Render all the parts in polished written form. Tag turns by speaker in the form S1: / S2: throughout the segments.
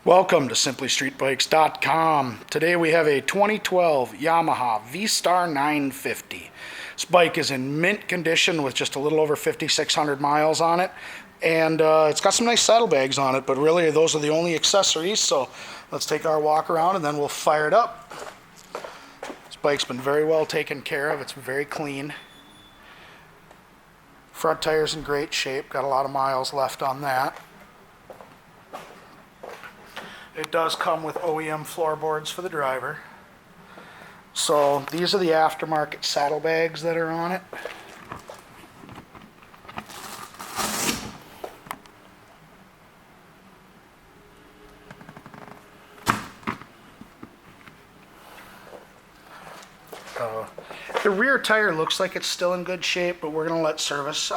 S1: Welcome to SimplyStreetBikes.com. Today we have a 2012 Yamaha Vstar 950. This bike is in mint condition with just a little over 5,600 miles on it. And it's got some nice saddlebags on it, but really those are the only accessories. So let's take our walk around and then we'll fire it up. This bike's been very well taken care of. It's very clean. Front tire's in great shape. Got a lot of miles left on that. It does come with OEM floorboards for the driver. So these are the aftermarket saddlebags that are on it. The rear tire looks like it's still in good shape, but we're going to let service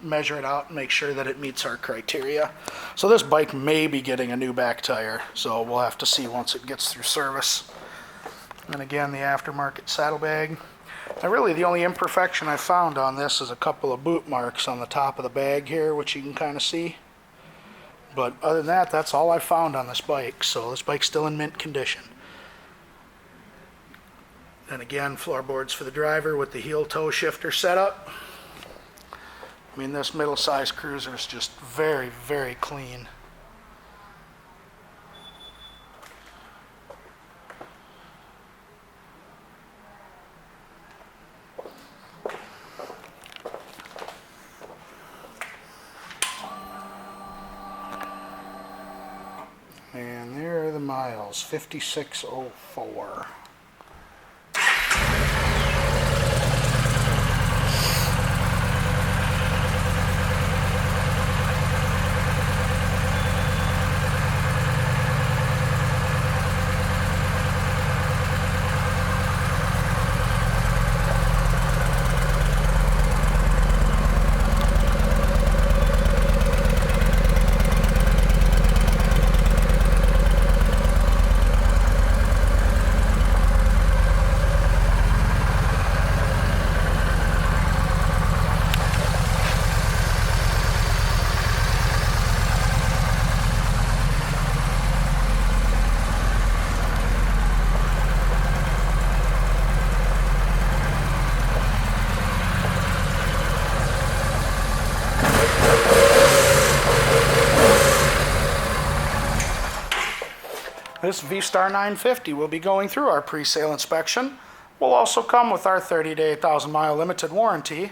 S1: measure it out and make sure that it meets our criteria. So this bike may be getting a new back tire, so we'll have to see once it gets through service. And again, the aftermarket saddlebag. Now really the only imperfection I found on this is a couple of boot marks on the top of the bag here, which you can kind of see. But other than that, that's all I found on this bike. So this bike's still in mint condition. And again, floorboards for the driver with the heel toe shifter setup. I mean, this middle-sized cruiser is just very, very clean. And there are the miles, 5,604. This Vstar 950 will be going through our pre-sale inspection. Will also come with our 30-day 1,000-mile limited warranty.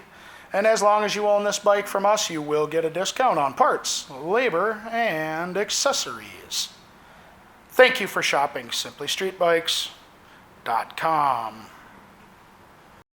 S1: And as long as you own this bike from us, you will get a discount on parts, labor, and accessories. Thank you for shopping SimplyStreetBikes.com.